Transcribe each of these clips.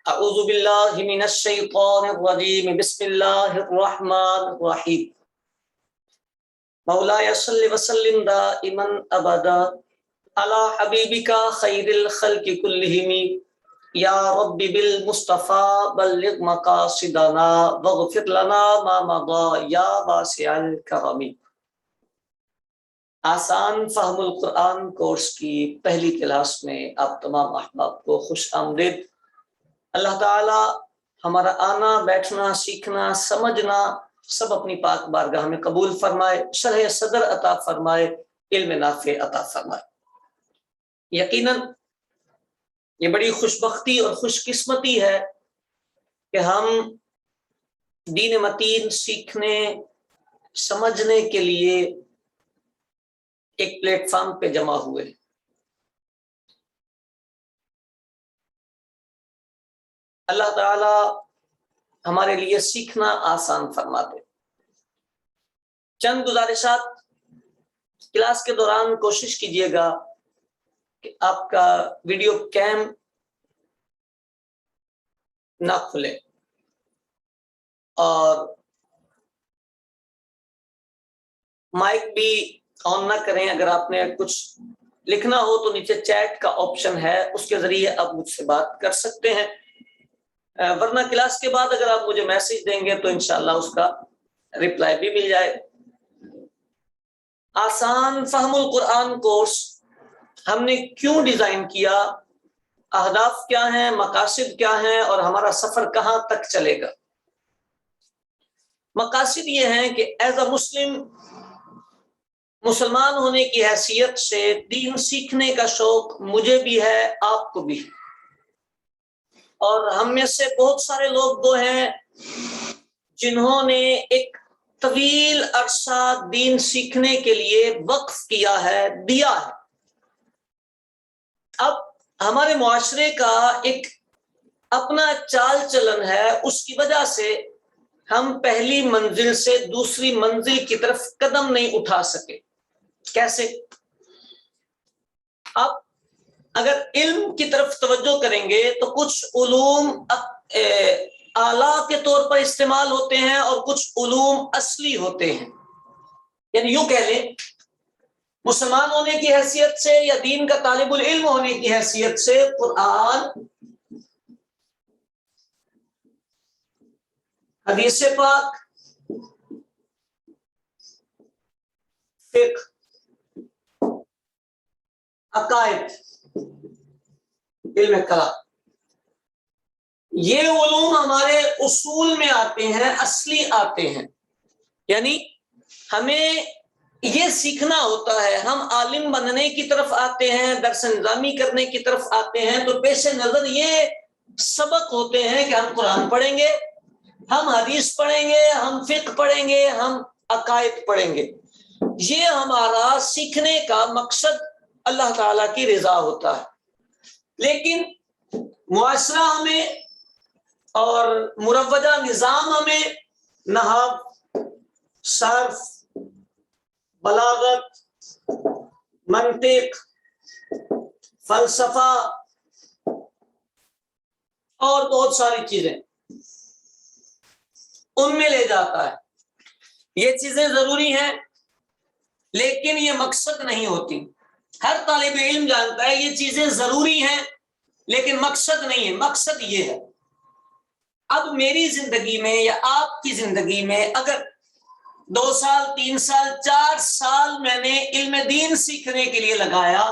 اعوذ باللہ من الشیطان الرجیم بسم اللہ الرحمن الرحیم مولاي صل وسلم دائما ابدا على حبیبک خیر الخلق كلهم یا رب بالمصطفى بلغ مقاصدنا واغفر لنا ما مضى یا واسع الکرم۔ آسان فہم القرآن کورس کی پہلی کلاس میں آپ تمام احباب کو خوش آمدید۔ اللہ تعالی ہمارا آنا، بیٹھنا، سیکھنا، سمجھنا سب اپنی پاک بارگاہ میں قبول فرمائے، شرح صدر عطا فرمائے، علم نافع عطا فرمائے۔ یقیناً یہ بڑی خوش بختی اور خوش قسمتی ہے کہ ہم دین متین سیکھنے سمجھنے کے لیے ایک پلیٹ فارم پہ جمع ہوئے۔ اللہ تعالی ہمارے لیے سیکھنا آسان فرما دے۔ چند گزارشات کلاس کے دوران کوشش کیجیے گا کہ آپ کا ویڈیو کیم نہ کھلے اور مائک بھی آن نہ کریں۔ اگر آپ نے کچھ لکھنا ہو تو نیچے چیٹ کا آپشن ہے، اس کے ذریعے آپ مجھ سے بات کر سکتے ہیں، ورنہ کلاس کے بعد اگر آپ مجھے میسج دیں گے تو انشاءاللہ اس کا رپلائی بھی مل جائے۔ آسان فہم القرآن کورس ہم نے کیوں ڈیزائن کیا، اہداف کیا ہیں، مقاصد کیا ہیں، اور ہمارا سفر کہاں تک چلے گا۔ مقاصد یہ ہیں کہ ایز اے مسلمان ہونے کی حیثیت سے دین سیکھنے کا شوق مجھے بھی ہے، آپ کو بھی ہے، اور ہم میں سے بہت سارے لوگ وہ ہیں جنہوں نے ایک طویل عرصہ دین سیکھنے کے لیے وقف کیا ہے، دیا ہے۔ اب ہمارے معاشرے کا ایک اپنا چال چلن ہے، اس کی وجہ سے ہم پہلی منزل سے دوسری منزل کی طرف قدم نہیں اٹھا سکے۔ کیسے؟ اب اگر علم کی طرف توجہ کریں گے تو کچھ علوم اعلیٰ کے طور پر استعمال ہوتے ہیں اور کچھ علوم اصلی ہوتے ہیں۔ یعنی یوں کہہ لیں، مسلمان ہونے کی حیثیت سے یا دین کا طالب العلم ہونے کی حیثیت سے قرآن، حدیث پاک، فقہ، عقائد، علم کلام، یہ علوم ہمارے اصول میں آتے ہیں، اصلی آتے ہیں۔ یعنی ہمیں یہ سیکھنا ہوتا ہے، ہم عالم بننے کی طرف آتے ہیں، درس نظامی کرنے کی طرف آتے ہیں تو پیش نظر یہ سبق ہوتے ہیں کہ ہم قرآن پڑھیں گے، ہم حدیث پڑھیں گے، ہم فقہ پڑھیں گے، ہم عقائد پڑھیں گے۔ یہ ہمارا سیکھنے کا مقصد اللہ تعالیٰ کی رضا ہوتا ہے۔ لیکن معاشرہ ہمیں اور مروجہ نظام ہمیں نحو، صرف، بلاغت، منطق، فلسفہ اور بہت ساری چیزیں ان میں لے جاتا ہے۔ یہ چیزیں ضروری ہیں لیکن یہ مقصد نہیں ہوتی۔ ہر طالب علم جانتا ہے یہ چیزیں ضروری ہیں لیکن مقصد نہیں ہے۔ مقصد یہ ہے، اب میری زندگی میں یا آپ کی زندگی میں اگر 2 سال، 3 سال، 4 سال میں نے علم دین سیکھنے کے لیے لگایا،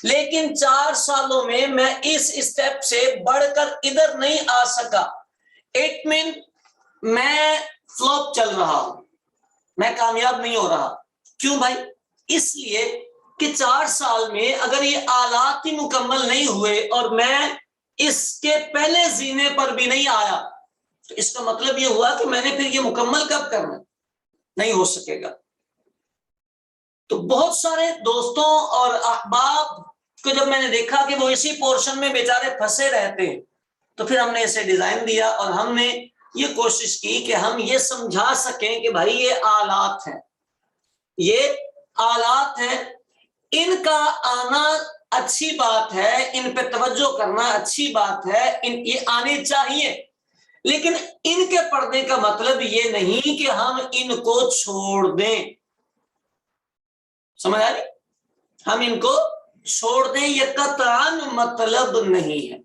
لیکن 4 سالوں میں میں اس اسٹیپ سے بڑھ کر ادھر نہیں آ سکا، اٹ مین میں فلوپ چل رہا ہوں، میں کامیاب نہیں ہو رہا۔ کیوں بھائی؟ اس لیے کہ 4 سال میں اگر یہ آلات ہی مکمل نہیں ہوئے اور میں اس کے پہلے زینے پر بھی نہیں آیا تو اس کا مطلب یہ ہوا کہ میں نے پھر یہ مکمل کب کرنا؟ نہیں ہو سکے گا۔ تو بہت سارے دوستوں اور احباب کو جب میں نے دیکھا کہ وہ اسی پورشن میں بیچارے پھنسے رہتے ہیں تو پھر ہم نے اسے ڈیزائن دیا اور ہم نے یہ کوشش کی کہ ہم یہ سمجھا سکیں کہ بھائی یہ آلات ہیں، یہ آلات ہیں، ان کا آنا اچھی بات ہے، ان پہ توجہ کرنا اچھی بات ہے، یہ آنے چاہیے، لیکن ان کے پڑھنے کا مطلب یہ نہیں کہ ہم ان کو چھوڑ دیں. سمجھ آ رہی؟ ہم ان کو چھوڑ دیں یہ قطعاً مطلب نہیں ہے.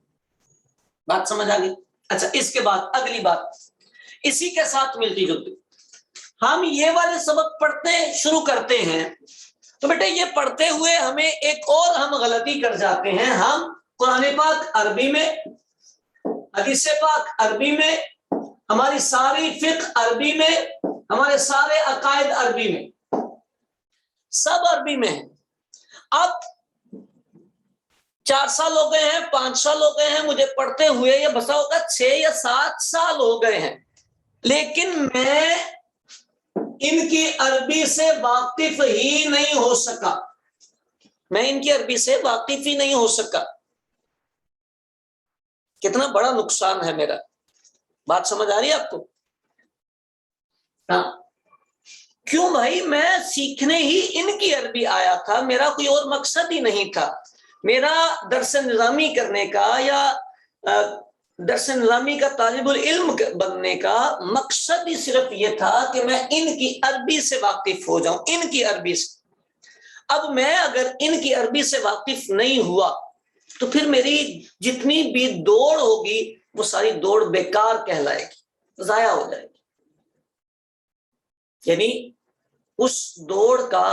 بات سمجھ آ گئی؟ اچھا، اس کے بعد اگلی بات اسی کے ساتھ ملتی جلتی، ہم یہ والے سبق پڑھتے شروع کرتے ہیں تو بیٹے یہ پڑھتے ہوئے ہمیں ایک اور ہم غلطی کر جاتے ہیں. ہم قرآن پاک عربی میں، حدیث پاک عربی میں، ہماری ساری فقہ عربی میں، ہمارے سارے عقائد عربی میں، سب عربی میں ہے. اب 4 سال ہو گئے ہیں، 5 سال ہو گئے ہیں مجھے پڑھتے ہوئے، یا بسا ہوگا 6 یا 7 سال ہو گئے ہیں، لیکن میں ان کی عربی سے واقف ہی نہیں ہو سکا. میں ان کی عربی سے واقف ہی نہیں ہو سکا. کتنا بڑا نقصان ہے میرا. بات سمجھ آ رہی ہے آپ کو؟ ہاں. کیوں بھائی؟ میں سیکھنے ہی ان کی عربی آیا تھا، میرا کوئی اور مقصد ہی نہیں تھا. میرا درس نظامی کرنے کا یا درس نظامی کا طالب العلم بننے کا مقصد ہی صرف یہ تھا کہ میں ان کی عربی سے واقف ہو جاؤں، ان کی عربی سے. اب میں اگر ان کی عربی سے واقف نہیں ہوا تو پھر میری جتنی بھی دوڑ ہوگی وہ ساری دوڑ بیکار کہلائے گی، ضائع ہو جائے گی. یعنی اس دوڑ کا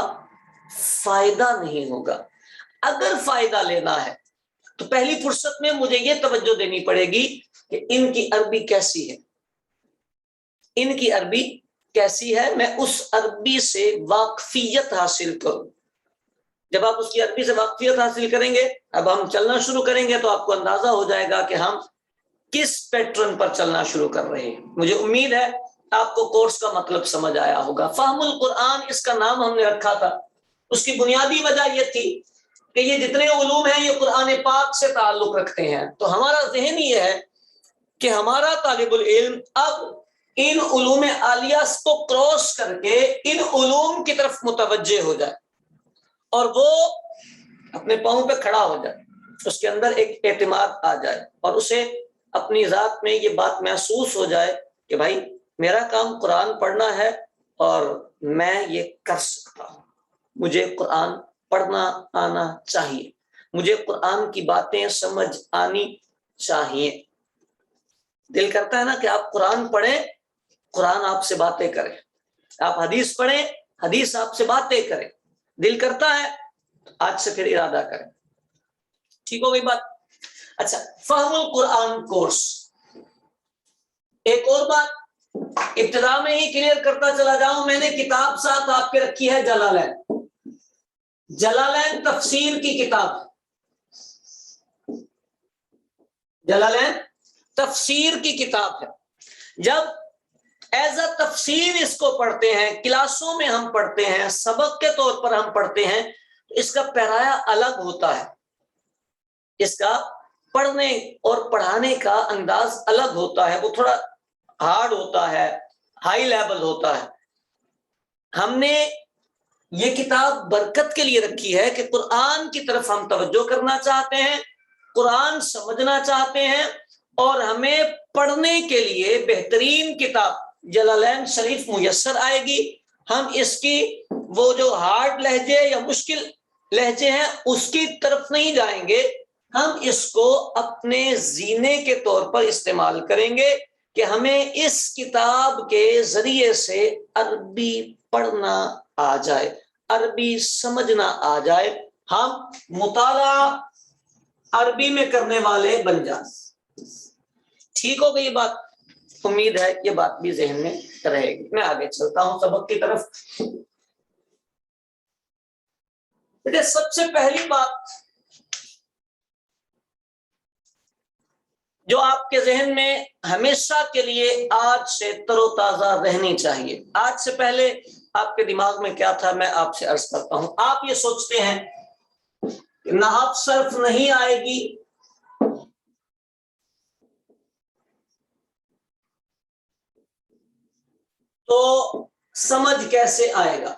فائدہ نہیں ہوگا. اگر فائدہ لینا ہے تو پہلی فرصت میں مجھے یہ توجہ دینی پڑے گی کہ ان کی عربی کیسی ہے، ان کی عربی کیسی ہے، میں اس عربی سے واقفیت حاصل کروں. جب آپ اس کی عربی سے واقفیت حاصل کریں گے، اب ہم چلنا شروع کریں گے تو آپ کو اندازہ ہو جائے گا کہ ہم کس پیٹرن پر چلنا شروع کر رہے ہیں. مجھے امید ہے آپ کو کورس کا مطلب سمجھ آیا ہوگا. فہم القرآن اس کا نام ہم نے رکھا تھا. اس کی بنیادی وجہ یہ تھی کہ یہ جتنے علوم ہیں یہ قرآن پاک سے تعلق رکھتے ہیں. تو ہمارا ذہن یہ ہے کہ ہمارا طالب العلم اب ان علوم عالیہ کو کراس کر کے ان علوم کی طرف متوجہ ہو جائے اور وہ اپنے پاؤں پہ کھڑا ہو جائے، اس کے اندر ایک اعتماد آ جائے اور اسے اپنی ذات میں یہ بات محسوس ہو جائے کہ بھائی میرا کام قرآن پڑھنا ہے اور میں یہ کر سکتا ہوں. مجھے قرآن پڑھنا آنا چاہیے، مجھے قرآن کی باتیں سمجھ آنی چاہیے. دل کرتا ہے نا کہ آپ قرآن پڑھیں، قرآن آپ سے باتیں کرے. آپ حدیث پڑھیں، حدیث آپ سے باتیں کرے. دل کرتا ہے، آج سے پھر ارادہ کریں. ٹھیک ہو گئی بات؟ اچھا، فہم القرآن کورس. ایک اور بات ابتدا میں ہی کلیئر کرتا چلا جاؤں، میں نے کتاب ساتھ آپ کے رکھی ہے جلالین. جلالین تفسیر کی کتاب، جلالین تفسیر کی کتاب ہے. جب ایز اے تفسیر اس کو پڑھتے ہیں، کلاسوں میں ہم پڑھتے ہیں، سبق کے طور پر ہم پڑھتے ہیں، تو اس کا پیرایا الگ ہوتا ہے. اس کا پڑھنے اور پڑھانے کا انداز الگ ہوتا ہے، وہ تھوڑا ہارڈ ہوتا ہے، ہائی لیول ہوتا ہے. ہم نے یہ کتاب برکت کے لیے رکھی ہے کہ قرآن کی طرف ہم توجہ کرنا چاہتے ہیں، قرآن سمجھنا چاہتے ہیں، اور ہمیں پڑھنے کے لیے بہترین کتاب جلالین شریف میسر آئے گی. ہم اس کی وہ جو ہارڈ لہجے یا مشکل لہجے ہیں اس کی طرف نہیں جائیں گے، ہم اس کو اپنے زینے کے طور پر استعمال کریں گے کہ ہمیں اس کتاب کے ذریعے سے عربی پڑھنا آ جائے، عربی سمجھنا آ جائے، ہم مطالعہ عربی میں کرنے والے بن جائیں. ٹھیک ہو گئی یہ بات؟ امید ہے یہ بات بھی ذہن میں رہے گی. میں آگے چلتا ہوں سبق کی طرف. بیٹے سب سے پہلی بات جو آپ کے ذہن میں ہمیشہ کے لیے آج سے تر و تازہ رہنی چاہیے، آج سے پہلے آپ کے دماغ میں کیا تھا میں آپ سے عرض کرتا ہوں. آپ یہ سوچتے ہیں کہ نحو صرف نہیں آئے گی، تو سمجھ کیسے آئے گا.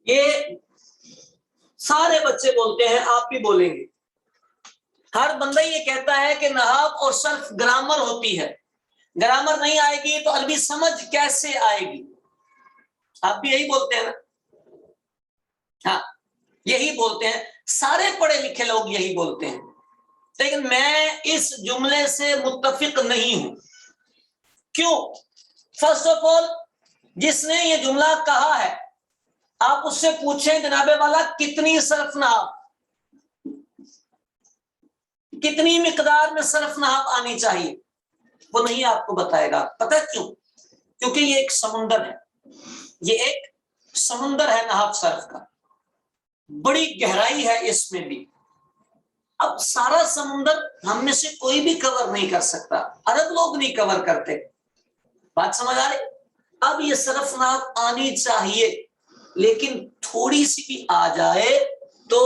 یہ سارے بچے بولتے ہیں، آپ بھی بولیں گے، ہر بندہ یہ کہتا ہے کہ نحو اور صرف گرامر ہوتی ہے، گرامر نہیں آئے گی تو عربی سمجھ کیسے آئے گی؟ آپ بھی یہی بولتے ہیں نا؟ ہاں یہی بولتے ہیں، سارے پڑھے لکھے لوگ یہی بولتے ہیں، لیکن میں اس جملے سے متفق نہیں ہوں۔ کیوں؟ فرسٹ آف آل، جس نے یہ جملہ کہا ہے آپ اس سے پوچھیں جناب والا کتنی صرف نحو، کتنی مقدار میں صرف نحو آنی چاہیے، وہ نہیں آپ کو بتائے گا۔ پتہ کیوں؟ کیونکہ یہ ایک سمندر ہے، یہ ایک سمندر ہے نحو صرف کا، بڑی گہرائی ہے اس میں بھی۔ اب سارا سمندر ہم میں سے کوئی بھی کور نہیں کر سکتا، عرب لوگ نہیں کور کرتے، بات سمجھ آ رہی؟ اب یہ صرف نحو آنی چاہیے، لیکن تھوڑی سی بھی آ جائے تو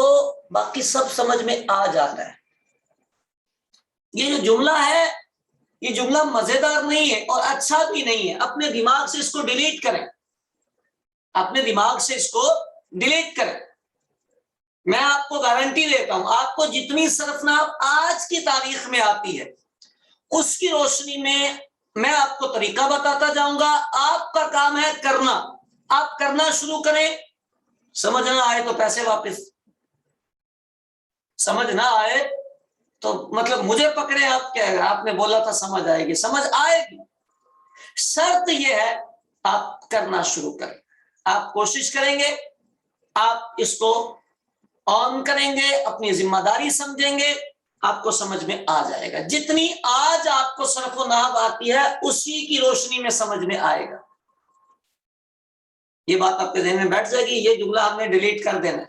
باقی سب سمجھ میں آ جاتا ہے۔ یہ جو جملہ ہے یہ جملہ مزیدار نہیں ہے اور اچھا بھی نہیں ہے، اپنے دماغ سے اس کو ڈیلیٹ کریں، اپنے دماغ سے اس کو ڈیلیٹ کریں۔ میں آپ کو گارنٹی دیتا ہوں، آپ کو جتنی صرف نحو آج کی تاریخ میں آتی ہے اس کی روشنی میں آپ کو طریقہ بتاتا جاؤں گا، آپ کا کام ہے کرنا، آپ کرنا شروع کریں، سمجھ نہ آئے تو پیسے واپس، سمجھ نہ آئے تو مطلب مجھے پکڑے، آپ کیا ہے، آپ نے بولا تھا سمجھ آئے گی، سمجھ آئے گی، شرط یہ ہے آپ کرنا شروع کریں، آپ کوشش کریں گے، آپ اس کو آن کریں گے، اپنی ذمہ داری سمجھیں گے، آپ کو سمجھ میں آ جائے گا۔ جتنی آج آپ کو صرف و نحو آتی ہے اسی کی روشنی میں سمجھ میں آئے گا۔ یہ بات آپ کے ذہن میں بیٹھ جائے گی، یہ جملہ ہم نے ڈیلیٹ کر دینا ہے۔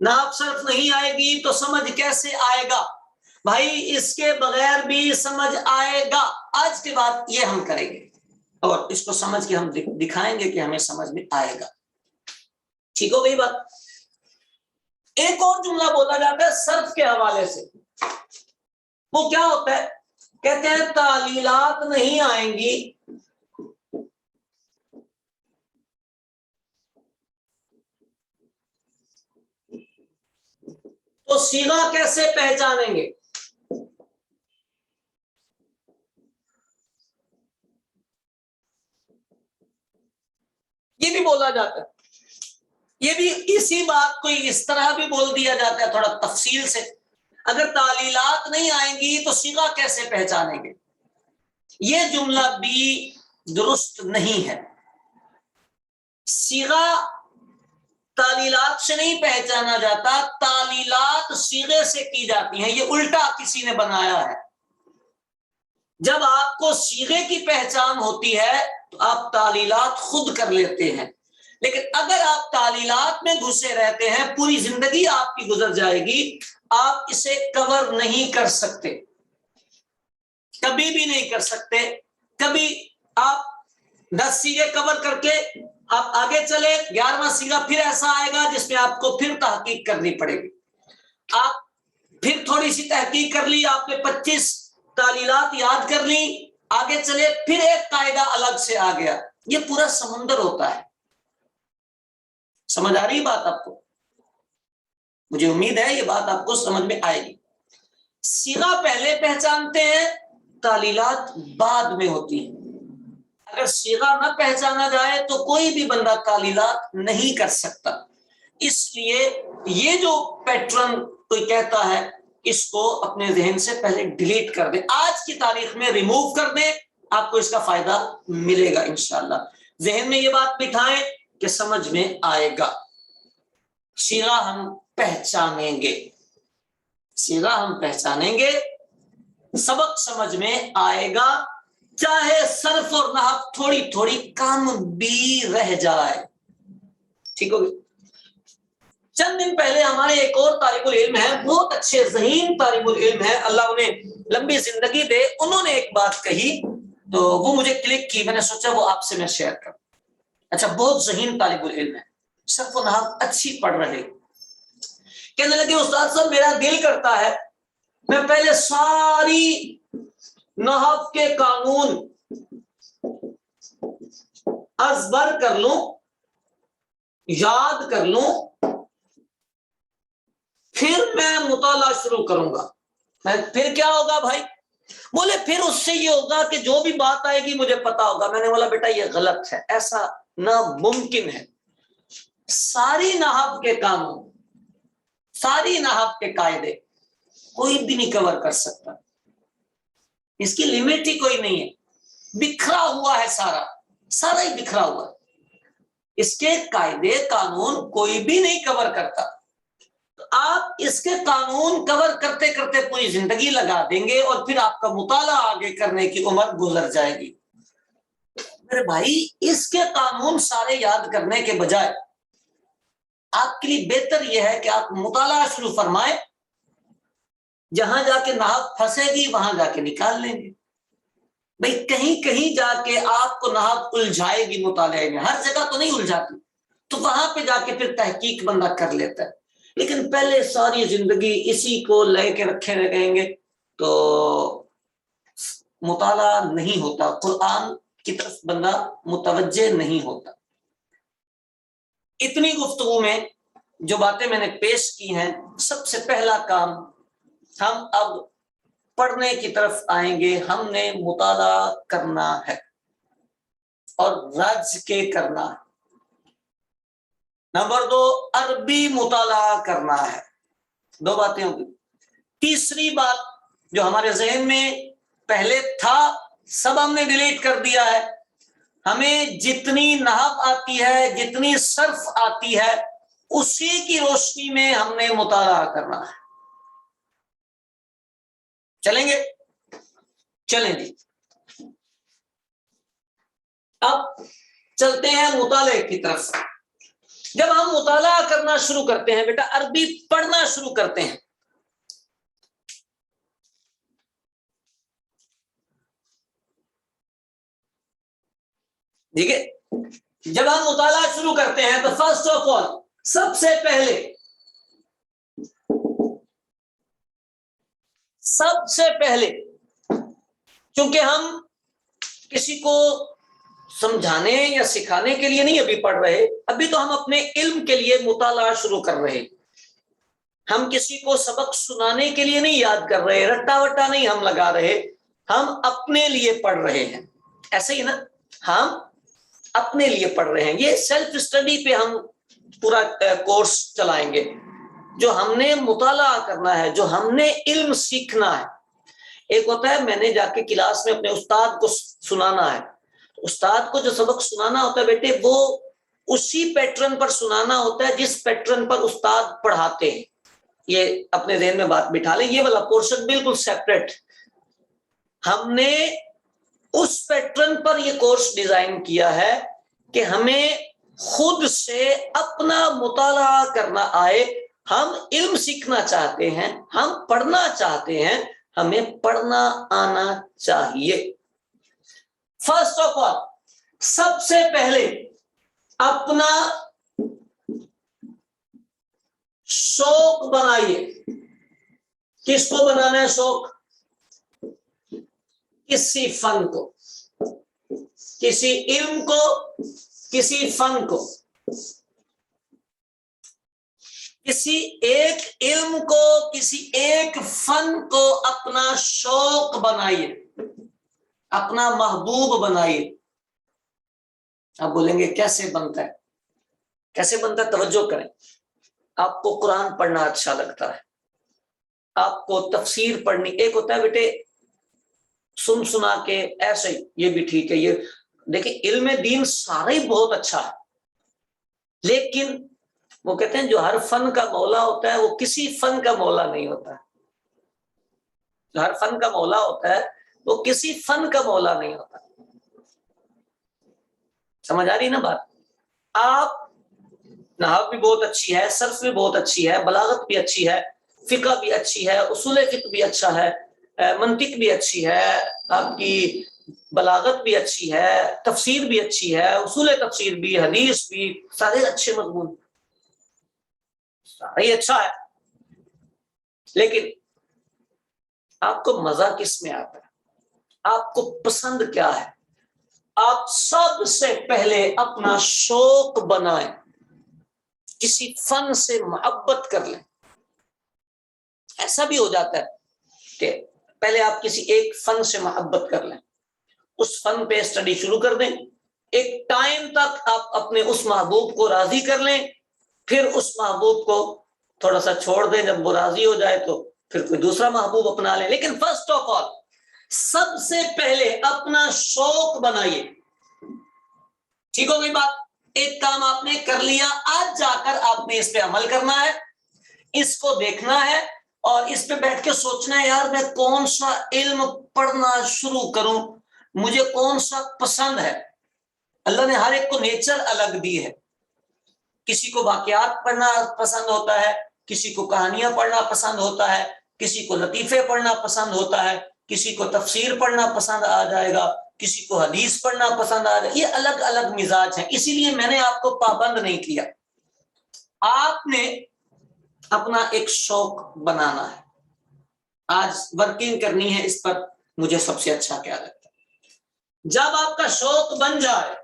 نحو صرف نہیں آئے گی تو سمجھ کیسے آئے گا؟ بھائی اس کے بغیر بھی سمجھ آئے گا، آج کے بعد یہ ہم کریں گے اور اس کو سمجھ کے ہم دکھائیں گے کہ ہمیں سمجھ میں آئے گا۔ ٹھیک ہو گئی بات؟ ایک اور جملہ بولا جاتا ہے صرف کے حوالے سے، وہ کیا ہوتا ہے؟ کہتے ہیں تعلیلات نہیں آئیں گی تو صیغہ کیسے پہچانیں گے؟ یہ بھی بولا جاتا ہے، یہ بھی اسی بات کو اس طرح بھی بول دیا جاتا ہے تھوڑا تفصیل سے، اگر تعلیلات نہیں آئیں گی تو صیغہ کیسے پہچانیں گے؟ یہ جملہ بھی درست نہیں ہے۔ صیغہ تعلیلات سے نہیں پہچانا جاتا، تعلیلات صیغے سے کی جاتی ہیں، یہ الٹا کسی نے بنایا ہے۔ جب آپ کو صیغے کی پہچان ہوتی ہے تو آپ تعلیلات خود کر لیتے ہیں، لیکن اگر آپ تعلیلات میں گھسے رہتے ہیں پوری زندگی آپ کی گزر جائے گی، آپ اسے کور نہیں کر سکتے، کبھی بھی نہیں کر سکتے۔ کبھی آپ 10 صیغے کور کر کے آپ آگے چلے، 11واں صیغہ پھر ایسا آئے گا جس میں آپ کو پھر تحقیق کرنی پڑے گی، آپ پھر تھوڑی سی تحقیق کر لی، آپ نے 25 تعلیلات یاد کر لی، آگے چلے پھر ایک قاعدہ الگ سے آ گیا، یہ پورا سمندر ہوتا ہے۔ سمجھ آ رہی بات آپ کو؟ مجھے امید ہے یہ بات آپ کو سمجھ میں آئے گی۔ صیغہ پہلے پہچانتے ہیں، تعلیلات بعد میں ہوتی ہیں۔ اگر صیغہ نہ پہچانا جائے تو کوئی بھی بندہ تعلیلات نہیں کر سکتا، اس لیے یہ جو پیٹرن کوئی کہتا ہے اس کو اپنے ذہن سے پہلے ڈیلیٹ کر دیں، آج کی تاریخ میں ریموو کر دیں، آپ کو اس کا فائدہ ملے گا انشاءاللہ۔ ذہن میں یہ بات بٹھائیں کہ سمجھ میں آئے گا، صیغہ ہم پہچانیں گے، صیغہ ہم پہچانیں گے، سبق سمجھ میں آئے گا، چاہے صرف اور نحو تھوڑی تھوڑی کم بھی رہ جائے۔ ٹھیک ہوگی؟ چند دن پہلے ہمارے ایک اور طالب العلم ہے، بہت اچھے ذہین طالب العلم ہے، اللہ انہیں لمبی زندگی دے، انہوں نے ایک بات کہی تو وہ مجھے کلک کی، میں نے سوچا وہ آپ سے میں شیئر کروں۔ اچھا، بہت ذہین طالب العلم ہے، صرف و نحو اچھی پڑھ رہے، کہنے لگے استاد صاحب میرا دل کرتا ہے میں پہلے ساری نحو کے قانون ازبر کر لوں، یاد کر لوں، پھر میں مطالعہ شروع کروں گا. پھر کیا ہوگا بھائی؟ بولے پھر اس سے یہ ہوگا کہ جو بھی بات آئے گی مجھے پتا ہوگا. میں نے بولا بیٹا یہ غلط ہے، ایسا ناممکن ہے. ساری نحو کے قانون، ساری نحو کے قاعدے کوئی بھی نہیں کور کر سکتا. اس کی لمٹ ہی کوئی نہیں ہے. بکھرا ہوا ہے، سارا ہی بکھرا ہوا ہے. اس کے قاعدے قانون کوئی بھی نہیں کور کرتا. آپ اس کے قانون کور کرتے کرتے پوری زندگی لگا دیں گے اور پھر آپ کا مطالعہ آگے کرنے کی عمر گزر جائے گی. میرے بھائی اس کے قانون سارے یاد کرنے کے بجائے آپ کے لیے بہتر یہ ہے کہ آپ مطالعہ شروع فرمائیں. جہاں جا کے نحو پھنسے گی وہاں جا کے نکال لیں گے. بھائی کہیں کہیں جا کے آپ کو نحو الجھائے گی مطالعے میں، ہر جگہ تو نہیں الجھاتی، تو وہاں پہ جا کے پھر تحقیق بندہ کر لیتا ہے. لیکن پہلے ساری زندگی اسی کو لے کے رکھے رہیں گے تو مطالعہ نہیں ہوتا، قرآن کی طرف بندہ متوجہ نہیں ہوتا. اتنی گفتگو میں جو باتیں میں نے پیش کی ہیں، سب سے پہلا کام ہم اب پڑھنے کی طرف آئیں گے. ہم نے مطالعہ کرنا ہے اور رج کے کرنا ہے. نمبر 2 عربی مطالعہ کرنا ہے. 2 باتیں ہوگی. تیسری بات جو ہمارے ذہن میں پہلے تھا سب ہم نے ڈیلیٹ کر دیا ہے، ہمیں جتنی نحو آتی ہے، جتنی صرف آتی ہے، اسی کی روشنی میں ہم نے مطالعہ کرنا ہے. چلیں گے؟ چلیں جی. اب چلتے ہیں مطالعے کی طرف. جب ہم مطالعہ کرنا شروع کرتے ہیں بیٹا، عربی پڑھنا شروع کرتے ہیں، ٹھیک ہے، جب ہم مطالعہ شروع کرتے ہیں تو فرسٹ آف آل سب سے پہلے چونکہ ہم کسی کو سمجھانے یا سکھانے کے لیے نہیں ابھی پڑھ رہے، ابھی تو ہم اپنے علم کے لیے مطالعہ شروع کر رہے. ہم کسی کو سبق سنانے کے لیے نہیں یاد کر رہے، رٹا وٹا نہیں ہم لگا رہے، ہم اپنے لیے پڑھ رہے ہیں. ایسے ہی نا، ہم اپنے لیے پڑھ رہے ہیں. یہ سیلف اسٹڈی پہ ہم پورا کورس چلائیں گے. جو ہم نے مطالعہ کرنا ہے، جو ہم نے علم سیکھنا ہے. ایک ہوتا ہے میں نے جا کے کلاس میں اپنے استاد کو سنانا ہے. استاد کو جو سبق سنانا ہوتا ہے بیٹے، وہ اسی پیٹرن پر سنانا ہوتا ہے جس پیٹرن پر استاد پڑھاتے ہیں. یہ اپنے ذہن میں بات بٹھا لیں، یہ والا پورشن بالکل سیپریٹ. ہم نے اس پیٹرن پر یہ کورس ڈیزائن کیا ہے کہ ہمیں خود سے اپنا مطالعہ کرنا آئے. ہم علم سیکھنا چاہتے ہیں، ہم پڑھنا چاہتے ہیں، ہمیں پڑھنا آنا چاہیے. فرسٹ آف آل سب سے پہلے اپنا شوق بنائیے. کس کو بنانا ہے شوق؟ کسی فن کو، کسی علم کو، کسی فن کو، کسی ایک علم کو، کسی ایک فن کو اپنا شوق بنائیے، اپنا محبوب بنائیے. آپ بولیں گے کیسے بنتا ہے؟ کیسے بنتا ہے؟ توجہ کریں. آپ کو قرآن پڑھنا اچھا لگتا ہے، آپ کو تفسیر پڑھنی، ایک ہوتا ہے بیٹے سن سنا کے ایسے ہی یہ بھی ٹھیک ہے. یہ دیکھیں علم دین سارا ہی بہت اچھا ہے، لیکن وہ کہتے ہیں جو ہر فن کا مولا ہوتا ہے وہ کسی فن کا مولا نہیں ہوتا. جو ہر فن کا مولا ہوتا ہے وہ کسی فن کا مولا نہیں ہوتا. سمجھ آ رہی نا بات؟ آپ نحو بھی بہت اچھی ہے، صرف بھی بہت اچھی ہے، بلاغت بھی اچھی ہے، فقہ بھی اچھی ہے، اصول فقہ بھی اچھا ہے، منطق بھی اچھی ہے، آپ کی بلاغت بھی اچھی ہے، تفسیر بھی اچھی ہے، اصول تفسیر بھی، حدیث بھی، سارے اچھے مضمون، سارا ہی اچھا ہے. لیکن آپ کو مزہ کس میں آتا ہے؟ آپ کو پسند کیا ہے؟ آپ سب سے پہلے اپنا شوق بنائیں، کسی فن سے محبت کر لیں. ایسا بھی ہو جاتا ہے کہ پہلے آپ کسی ایک فن سے محبت کر لیں، اس فن پہ اسٹڈی شروع کر دیں، ایک ٹائم تک آپ اپنے اس محبوب کو راضی کر لیں، پھر اس محبوب کو تھوڑا سا چھوڑ دیں، جب وہ راضی ہو جائے تو پھر کوئی دوسرا محبوب اپنا لیں۔ لیکن فرسٹ آف آل سب سے پہلے اپنا شوق بنائیے، ٹھیک ہو گئی بات؟ ایک کام آپ نے کر لیا، آج جا کر آپ نے اس پہ عمل کرنا ہے، اس کو دیکھنا ہے اور اس پہ بیٹھ کے سوچنا ہے یار میں کون سا علم پڑھنا شروع کروں، مجھے کون سا پسند ہے۔ اللہ نے ہر ایک کو نیچر الگ دی ہے، کسی کو واقعات پڑھنا پسند ہوتا ہے، کسی کو کہانیاں پڑھنا پسند ہوتا ہے، کسی کو لطیفے پڑھنا پسند ہوتا ہے، کسی کو تفسیر پڑھنا پسند آ جائے گا، کسی کو حدیث پڑھنا پسند آ جائے گا۔ یہ الگ الگ مزاج ہیں، اسی لیے میں نے آپ کو پابند نہیں کیا۔ آپ نے اپنا ایک شوق بنانا ہے، آج ورکنگ کرنی ہے اس پر، مجھے سب سے اچھا کیا لگتا ہے۔ جب آپ کا شوق بن جائے،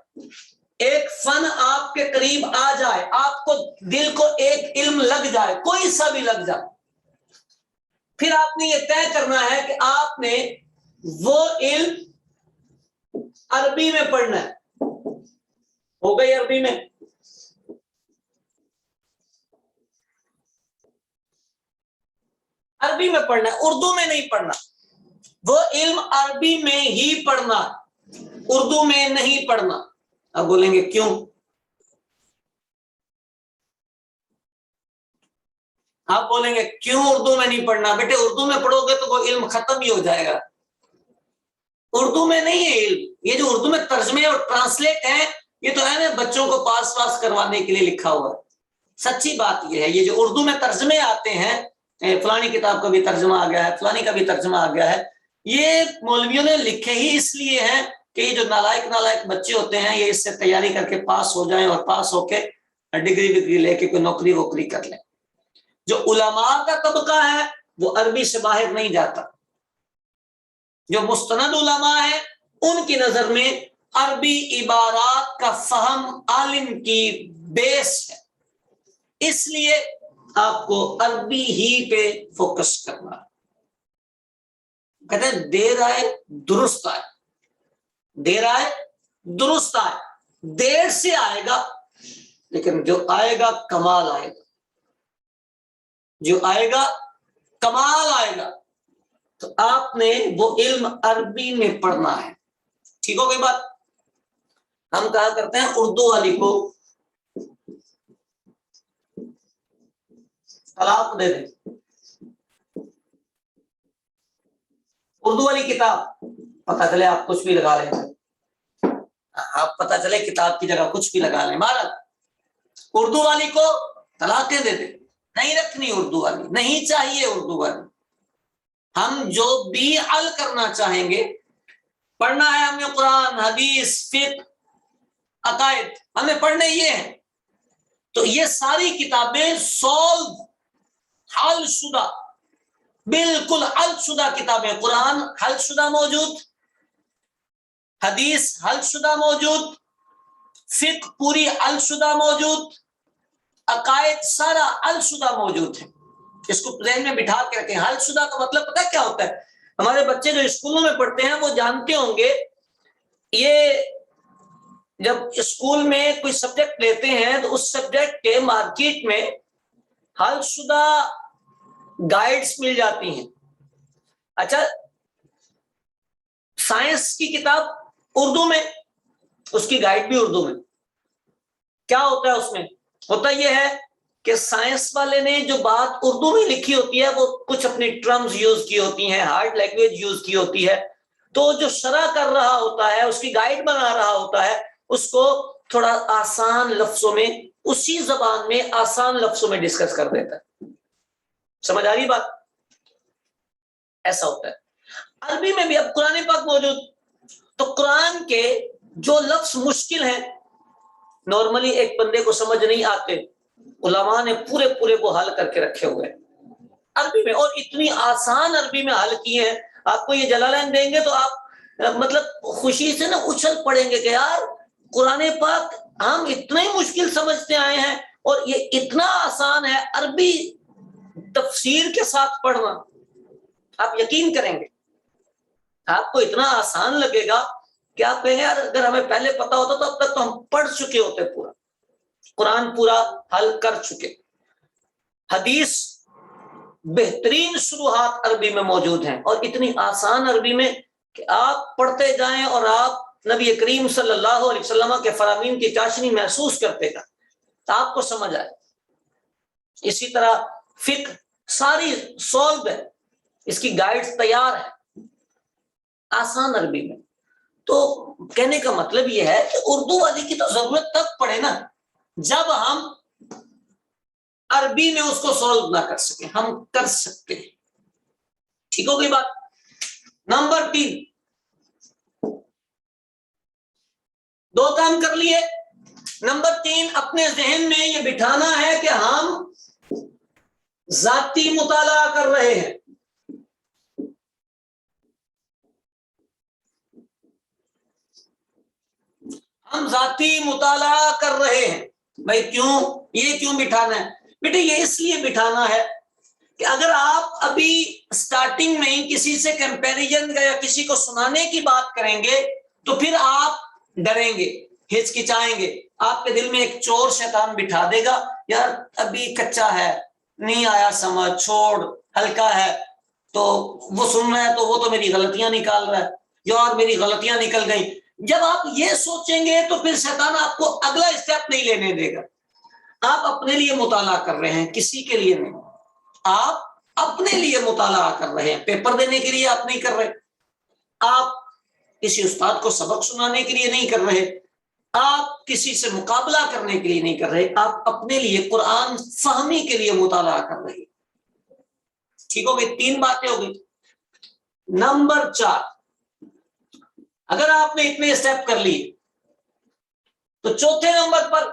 ایک فن آپ کے قریب آ جائے، آپ کو دل کو ایک علم لگ جائے، کوئی سا بھی لگ جائے، پھر آپ نے یہ طے کرنا ہے کہ آپ نے وہ علم عربی میں پڑھنا ہے۔ ہو گئی عربی میں؟ عربی میں پڑھنا ہے، اردو میں نہیں پڑھنا۔ وہ علم عربی میں ہی پڑھنا، اردو میں نہیں پڑھنا۔ اب بولیں گے کیوں؟ آپ بولیں گے کیوں اردو میں نہیں پڑھنا؟ بیٹے اردو میں پڑھو گے تو وہ علم ختم ہی ہو جائے گا۔ اردو میں نہیں ہے علم، یہ جو اردو میں ترجمے اور ٹرانسلیٹ ہیں یہ تو ہے نا بچوں کو پاس کروانے کے لیے لکھا ہوا ہے۔ سچی بات یہ ہے، یہ جو اردو میں ترجمے آتے ہیں، فلانی کتاب کا بھی ترجمہ آ گیا ہے، فلانی کا بھی ترجمہ آ گیا ہے، یہ مولویوں نے لکھے ہی اس لیے ہیں کہ یہ جو نالائق بچے ہوتے ہیں یہ اس سے تیاری کر کے پاس ہو جائیں اور پاس ہو کے ڈگری لے کے کوئی نوکری ووکری کر لیں۔ جو علماء کا طبقہ ہے وہ عربی سے باہر نہیں جاتا، جو مستند علماء ہیں ان کی نظر میں عربی عبارات کا فہم عالم کی بیس ہے، اس لیے آپ کو عربی ہی پہ فوکس کرنا ہے۔ کہتے ہیں دیر آئے درست آئے، دیر آئے درست آئے، دیر سے آئے گا لیکن جو آئے گا کمال آئے گا، جو آئے گا کمال آئے گا۔ تو آپ نے وہ علم عربی میں پڑھنا ہے، ٹھیک ہو گئی بات؟ ہم کہا کرتے ہیں اردو والی کو طلاق دے دیں، اردو والی کتاب پتہ چلے آپ کچھ بھی لگا لیں، آپ پتہ چلے کتاب کی جگہ کچھ بھی لگا لیں، مہاراج اردو والی کو طلاقیں دے دیں، نہیں رکھنی اردو والی، نہیں چاہیے اردو والی۔ ہم جو بھی حل کرنا چاہیں گے، پڑھنا ہے ہمیں قرآن، حدیث، فقہ، عقائد، ہمیں پڑھنے یہ ہیں، تو یہ ساری کتابیں سولو، حل شدہ، بالکل حل شدہ کتابیں، قرآن حل شدہ موجود، حدیث حل شدہ موجود، فقہ پوری حل شدہ موجود، عقائد سارا حل شدہ موجود ہے۔ اس کو ذہن میں بٹھا کے رکھیں، حل شدہ کا مطلب پتہ کیا ہوتا ہے؟ ہمارے بچے جو اسکولوں میں پڑھتے ہیں وہ جانتے ہوں گے، یہ جب اسکول میں کوئی سبجیکٹ لیتے ہیں تو اس سبجیکٹ کے مارکیٹ میں حل شدہ گائیڈز مل جاتی ہیں۔ اچھا سائنس کی کتاب اردو میں، اس کی گائیڈ بھی اردو میں، کیا ہوتا ہے اس میں؟ ہوتا یہ ہے کہ سائنس والے نے جو بات اردو میں لکھی ہوتی ہے وہ کچھ اپنی ٹرمز یوز کی ہوتی ہیں، ہارڈ لینگویج یوز کی ہوتی ہے، تو جو شرح کر رہا ہوتا ہے، اس کی گائیڈ بنا رہا ہوتا ہے، اس کو تھوڑا آسان لفظوں میں، اسی زبان میں آسان لفظوں میں ڈسکس کر دیتا ہے۔ سمجھ آ رہی بات؟ ایسا ہوتا ہے۔ عربی میں بھی اب قرآن پاک موجود، تو قرآن کے جو لفظ مشکل ہیں، نارملی ایک بندے کو سمجھ نہیں آتے، علماء نے پورے وہ حل کر کے رکھے ہوئے عربی میں، اور اتنی آسان عربی میں حل کیے ہیں۔ آپ کو یہ جلالین دیں گے تو آپ مطلب خوشی سے نا اچھل پڑیں گے کہ یار قرآن پاک ہم اتنا ہی مشکل سمجھتے آئے ہیں اور یہ اتنا آسان ہے۔ عربی تفسیر کے ساتھ پڑھنا، آپ یقین کریں گے آپ کو اتنا آسان لگے گا کہ آپ کہیں یار اگر ہمیں پہلے پتا ہوتا تو اب تک تو ہم پڑھ چکے ہوتے، پورا قرآن پورا حل کر چکے۔ حدیث بہترین شروحات عربی میں موجود ہیں، اور اتنی آسان عربی میں کہ آپ پڑھتے جائیں اور آپ نبی کریم صلی اللہ علیہ وسلم کے فرامین کی چاشنی محسوس کرتے جائیں تو آپ کو سمجھ آئے۔ اسی طرح فقہ ساری سولو ہے، اس کی گائیڈز تیار ہے آسان عربی میں۔ تو کہنے کا مطلب یہ ہے کہ اردو والی کی تو ضرورت تب پڑے نا جب ہم عربی میں اس کو سولو نہ کر سکیں، ہم کر سکتے ہیں۔ ٹھیک ہو گئی بات؟ نمبر 3، 2 کام کر لیے۔ نمبر 3، اپنے ذہن میں یہ بٹھانا ہے کہ ہم ذاتی مطالعہ کر رہے ہیں۔ ہم ذاتی مطالعہ کر رہے ہیں۔ بھائی کیوں؟ یہ کیوں بٹھانا ہے بیٹے؟ یہ اس لیے بٹھانا ہے کہ اگر آپ ابھی سٹارٹنگ میں ہی کسی سے کمپیریزن یا کسی کو سنانے کی بات کریں گے تو پھر آپ ڈریں گے، ہچکچائیں گے، آپ کے دل میں ایک چور شیطان بٹھا دے گا یار ابھی کچا ہے، نہیں آیا سمجھ، چھوڑ، ہلکا ہے، تو وہ سن رہا ہے تو وہ تو میری غلطیاں نکال رہا ہے، یار میری غلطیاں نکل گئی۔ جب آپ یہ سوچیں گے تو پھر شیطان آپ کو اگلا اسٹیپ نہیں لینے دے گا۔ آپ اپنے لیے مطالعہ کر رہے ہیں، کسی کے لیے نہیں، آپ اپنے لیے مطالعہ کر رہے ہیں، پیپر دینے کے لیے آپ نہیں کر رہے، آپ کسی استاد کو سبق سنانے کے لیے نہیں کر رہے، آپ کسی سے مقابلہ کرنے کے لیے نہیں کر رہے، آپ اپنے لیے قرآن فہمی کے لیے مطالعہ کر رہے ہیں۔ ٹھیک ہو گئی؟ 3 باتیں ہو گئی۔ نمبر 4، اگر آپ نے اتنے اسٹیپ کر لیے تو چوتھے نمبر پر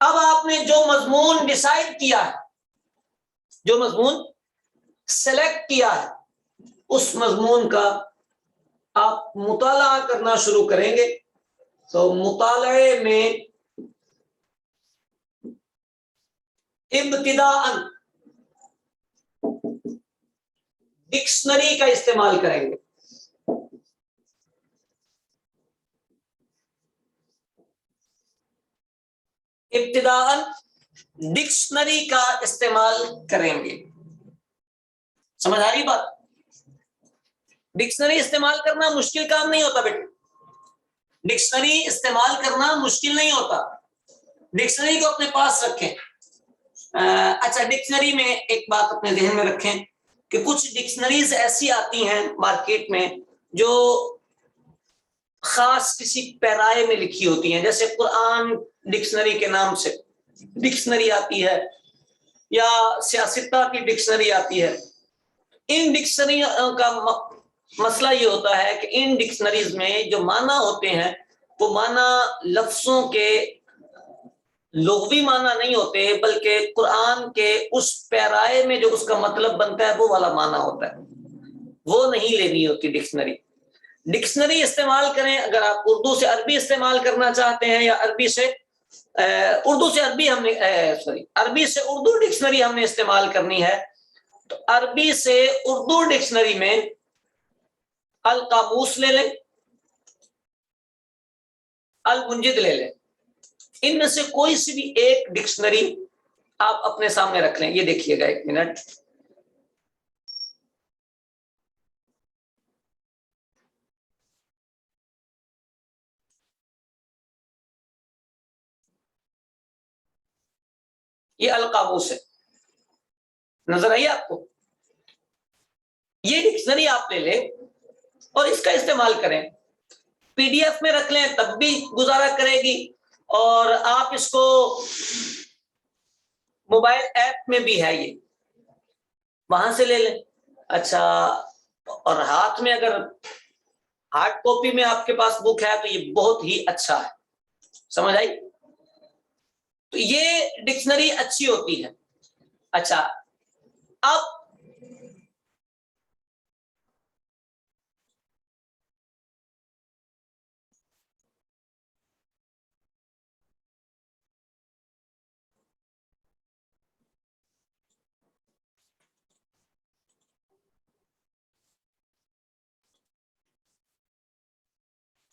اب آپ نے جو مضمون ڈیسائیڈ کیا ہے، جو مضمون سلیکٹ کیا ہے، اس مضمون کا آپ مطالعہ کرنا شروع کریں گے۔ تو مطالعے میں ابتداءً ڈکشنری کا استعمال کریں گے۔ ابتداءً ڈکشنری کا استعمال کریں گے۔ سمجھ آ رہی بات؟ ڈکشنری استعمال کرنا مشکل کام نہیں ہوتا بیٹے، ڈکشنری استعمال کرنا مشکل نہیں ہوتا، ڈکشنری کو اپنے پاس رکھیں۔ اچھا، ڈکشنری میں ایک بات اپنے ذہن میں رکھیں کہ کچھ ڈکشنریز ایسی آتی ہیں مارکیٹ میں جو خاص کسی پیرائے میں لکھی ہوتی ہیں، جیسے قرآن ڈکشنری کے نام سے ڈکشنری آتی ہے، یا سیاستہ کی ڈکشنری آتی ہے۔ ان ڈکشنری کا مسئلہ یہ ہوتا ہے کہ ان ڈکشنریز میں جو معنی ہوتے ہیں وہ معنی لفظوں کے لغوی معنی نہیں ہوتے، بلکہ قرآن کے اس پیرائے میں جو اس کا مطلب بنتا ہے وہ والا معنی ہوتا ہے، وہ نہیں لینی ہوتی ڈکشنری۔ ڈکشنری استعمال کریں اگر آپ اردو سے عربی استعمال کرنا چاہتے ہیں، یا عربی سے اردو سے عربی ہم نے عربی سے اردو ڈکشنری ہم نے استعمال کرنی ہے، تو عربی سے اردو ڈکشنری میں القاموس لے لیں، المنجد لے لیں، ان میں سے کوئی سی بھی ایک ڈکشنری آپ اپنے سامنے رکھ لیں۔ یہ دیکھیے گا، 1 منٹ، یہ القاموس ہے، نظر آئی آپ کو؟ یہ ڈکشنری آپ لے لیں اور اس کا استعمال کریں، پی ڈی ایف میں رکھ لیں تب بھی گزارا کرے گی، اور آپ اس کو موبائل ایپ میں بھی ہے، یہ وہاں سے لے لیں۔ اچھا، اور ہاتھ میں اگر ہارڈ کاپی میں آپ کے پاس بک ہے تو یہ بہت ہی اچھا ہے۔ سمجھ آئی؟ تو یہ ڈکشنری اچھی ہوتی ہے۔ اچھا، اب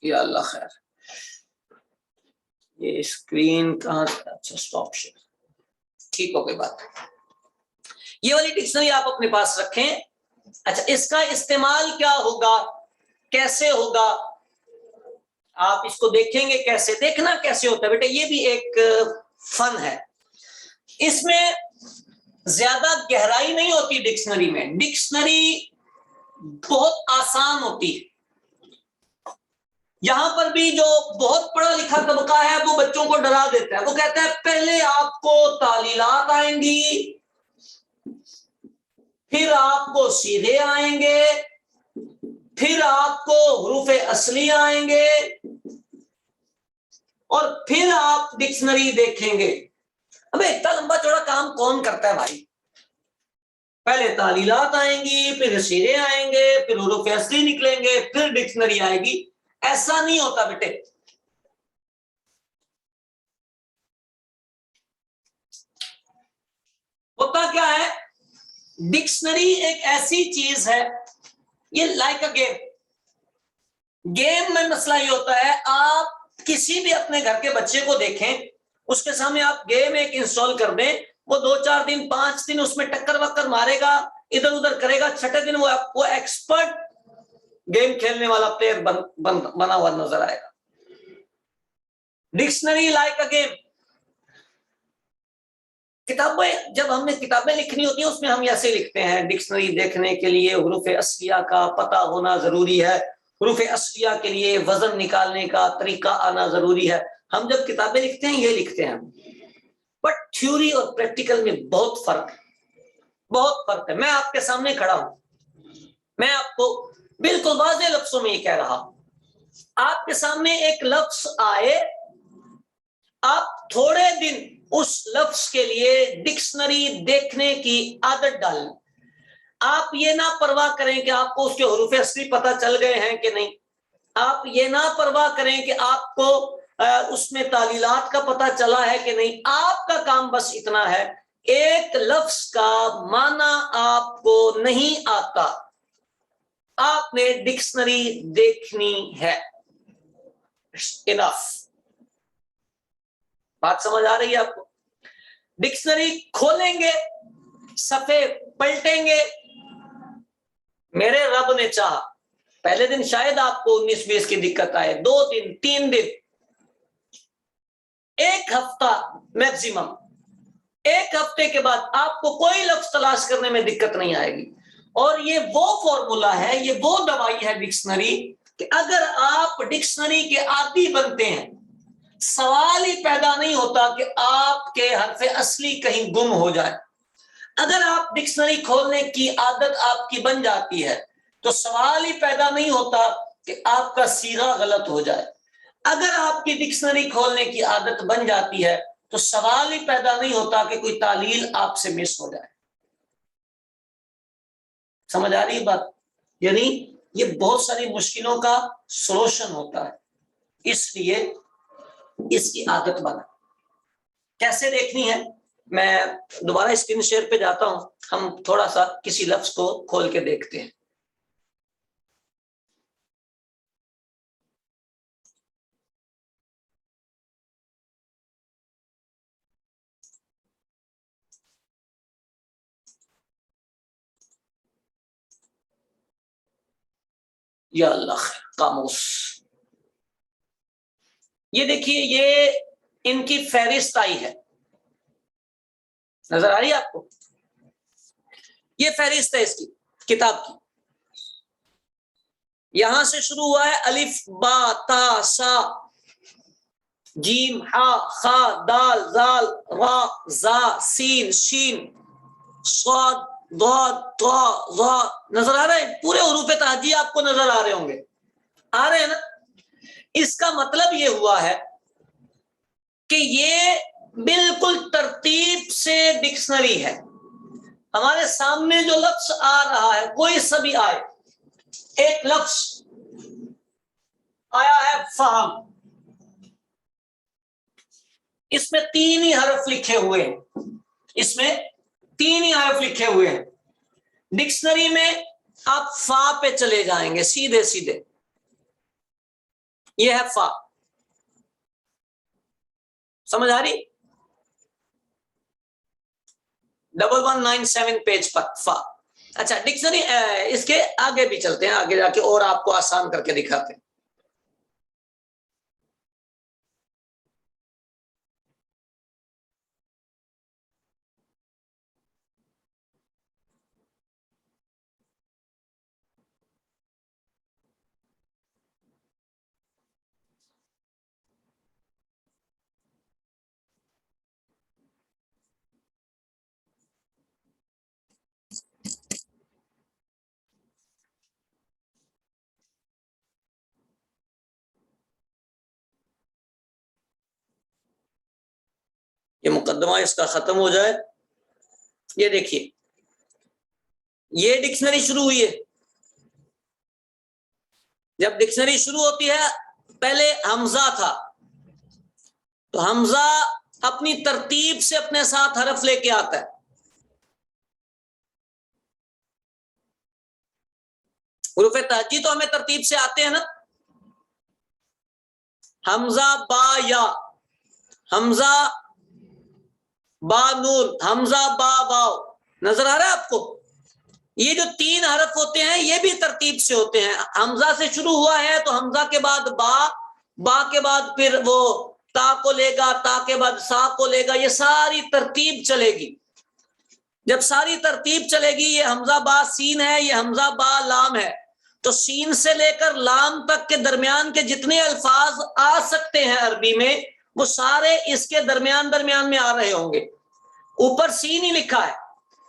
یا اللہ خیر، یہ اسکرین کہاں سے؟ اچھا اسٹاپ شیئر، ٹھیک ہو گئی بات. یہ والی ڈکشنری آپ اپنے پاس رکھیں. اچھا اس کا استعمال کیا ہوگا، کیسے ہوگا، آپ اس کو دیکھیں گے کیسے. دیکھنا کیسے ہوتا ہے بیٹا، یہ بھی ایک فن ہے. اس میں زیادہ گہرائی نہیں ہوتی ڈکشنری میں. ڈکشنری بہت آسان ہوتی ہے. یہاں پر بھی جو بہت پڑھا لکھا طبقہ ہے وہ بچوں کو ڈرا دیتا ہے. وہ کہتا ہے پہلے آپ کو تعلیلات آئیں گی، پھر آپ کو سیدھے آئیں گے، پھر آپ کو حروف اصلی آئیں گے، اور پھر آپ ڈکشنری دیکھیں گے. ابے اتنا لمبا چوڑا کام کون کرتا ہے بھائی؟ پہلے تعلیلات آئیں گی، پھر سیرے آئیں گے، پھر حروف اصلی نکلیں گے، پھر ڈکشنری آئے گی. ایسا نہیں ہوتا بیٹے. ہوتا کیا ہے، ڈکشنری ایک ایسی چیز ہے، یہ لائک اے گیم. گیم میں مسئلہ یہ ہوتا ہے، آپ کسی بھی اپنے گھر کے بچے کو دیکھیں، اس کے سامنے آپ گیم ایک انسٹال کر دیں، وہ 2-4 دن 5 دن اس میں ٹکر وکر مارے گا، ادھر ادھر کرے گا، چھٹے دن وہ ایکسپرٹ گیم کھیلنے والا پلیئر بنا ہوا نظر آئے گا. Dictionary like a game. کتابیں جب ہم نے کتابیں لکھنی ہوتی ہیں اس میں ہم ایسے لکھتے ہیں، ڈکشنری دیکھنے کے لیے حروف اصلیہ کا پتہ ہونا ضروری ہے، حروف اصلیہ کے لیے وزن نکالنے کا طریقہ آنا ضروری ہے. ہم جب کتابیں لکھتے ہیں یہ لکھتے ہیں. بٹ تھیوری اور پریکٹیکل میں بہت فرق ہے، بہت فرق ہے. میں آپ کے سامنے کھڑا ہوں، میں آپ کو بالکل واضح لفظوں میں یہ کہہ رہا ہوں. آپ کے سامنے ایک لفظ آئے، آپ تھوڑے دن اس لفظ کے لیے ڈکشنری دیکھنے کی عادت ڈالیں. آپ یہ نہ پرواہ کریں کہ آپ کو اس کے حروف اصلی پتہ چل گئے ہیں کہ نہیں. آپ یہ نہ پرواہ کریں کہ آپ کو اس میں تعلیلات کا پتہ چلا ہے کہ نہیں. آپ کا کام بس اتنا ہے، ایک لفظ کا معنی آپ کو نہیں آتا، آپ نے ڈکشنری دیکھنی ہے. انف. بات سمجھ آ رہی ہے آپ کو؟ ڈکشنری کھولیں گے، صفحے پلٹیں گے. میرے رب نے چاہا پہلے دن شاید آپ کو 19-20 کی دقت آئے، 2 دن 3 دن، 1 ہفتہ میکسیمم. 1 ہفتے کے بعد آپ کو کوئی لفظ تلاش کرنے میں دقت نہیں آئے گی. اور یہ وہ فارمولا ہے، یہ وہ دوائی ہے ڈکشنری، کہ اگر آپ ڈکشنری کے عادی بنتے ہیں، سوال ہی پیدا نہیں ہوتا کہ آپ کے حرف اصلی کہیں گم ہو جائے. اگر آپ ڈکشنری کھولنے کی عادت آپ کی بن جاتی ہے تو سوال ہی پیدا نہیں ہوتا کہ آپ کا صیغہ غلط ہو جائے. اگر آپ کی ڈکشنری کھولنے کی عادت بن جاتی ہے تو سوال ہی پیدا نہیں ہوتا کہ کوئی تعلیل آپ سے مس ہو جائے. سمجھ آ رہی ہے بات؟ یعنی یہ بہت ساری مشکلوں کا سولوشن ہوتا ہے. اس لیے اس کی عادت بنا. کیسے دیکھنی ہے؟ میں دوبارہ اسکرین شیئر پہ جاتا ہوں، ہم تھوڑا سا کسی لفظ کو کھول کے دیکھتے ہیں. یا اللہ قاموس. یہ دیکھیے، یہ ان کی فہرست آئی ہے، نظر آ رہی ہے آپ کو؟ یہ فہرست ہے اس کی کتاب کی. یہاں سے شروع ہوا ہے، الف با تا سا جیم ہا خا دال زال را زا سین شین صاد ضاد طا ظا. نظر آ رہے ہیں؟ پورے حروف تہجی آپ کو نظر آ رہے ہوں گے، آ رہے ہیں نا؟ اس کا مطلب یہ ہوا ہے کہ یہ بالکل ترتیب سے ڈکشنری ہے. ہمارے سامنے جو لفظ آ رہا ہے، کوئی سا بھی آئے، ایک لفظ آیا ہے فہم، اس میں 3 ہی حرف لکھے ہوئے ہیں، اس میں 3 ہی حرف لکھے ہوئے ہیں. ڈکشنری میں آپ فا پہ چلے جائیں گے سیدھے سیدھے. یہ ہے فا. سمجھ آ رہی؟ 1197 پیج پر فا. اچھا ڈکشنری اس کے آگے بھی چلتے ہیں، آگے جا کے اور آپ کو آسان کر کے دکھاتے ہیں. یہ مقدمہ اس کا ختم ہو جائے. یہ دیکھیے یہ ڈکشنری شروع ہوئی ہے. جب ڈکشنری شروع ہوتی ہے پہلے حمزہ تھا، تو حمزہ اپنی ترتیب سے اپنے ساتھ حرف لے کے آتا ہے. حروف تہجی تو ہمیں ترتیب سے آتے ہیں نا، حمزہ با یا، حمزہ با نون، حمزہ با واو. نظر آ رہا ہے آپ کو؟ یہ جو 3 حرف ہوتے ہیں یہ بھی ترتیب سے ہوتے ہیں. حمزہ سے شروع ہوا ہے تو حمزہ کے بعد با، با کے بعد پھر وہ تا کو لے گا، تا کے بعد سا کو لے گا. یہ ساری ترتیب چلے گی. جب ساری ترتیب چلے گی، یہ حمزہ با سین ہے، یہ حمزہ با لام ہے، تو سین سے لے کر لام تک کے درمیان کے جتنے الفاظ آ سکتے ہیں عربی میں، وہ سارے اس کے درمیان میں آ رہے ہوں گے. اوپر سین ہی لکھا ہے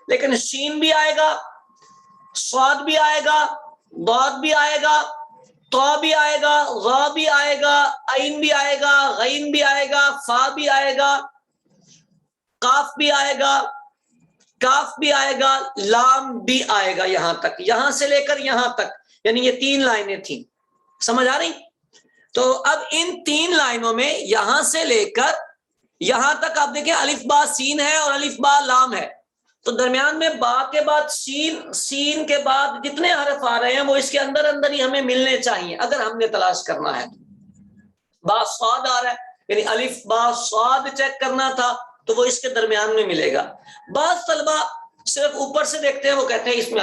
لیکن شین بھی آئے گا، صاد بھی آئے گا، ضاد بھی آئے گا، طا بھی آئے گا، غا بھی آئے گا، عین بھی آئے گا، غین بھی آئے گا، فا بھی آئے گا، قاف بھی آئے گا، کاف بھی آئے گا، لام بھی آئے گا. یہاں سے لے کر یہاں تک، یعنی یہ 3 لائنیں تھیں. سمجھ آ رہی؟ تو اب ان 3 لائنوں میں یہاں سے لے کر یہاں تک آپ دیکھیں الف با سین ہے اور الف با لام ہے، تو درمیان میں با کے بعد سین، سین کے بعد جتنے حرف آ رہے ہیں وہ اس کے اندر ہی ہمیں ملنے چاہیے اگر ہم نے تلاش کرنا ہے. با صاد آ رہا ہے، یعنی الف با صاد چیک کرنا تھا تو وہ اس کے درمیان میں ملے گا. بعض طلبہ صرف اوپر سے دیکھتے ہیں، وہ کہتے ہیں اس میں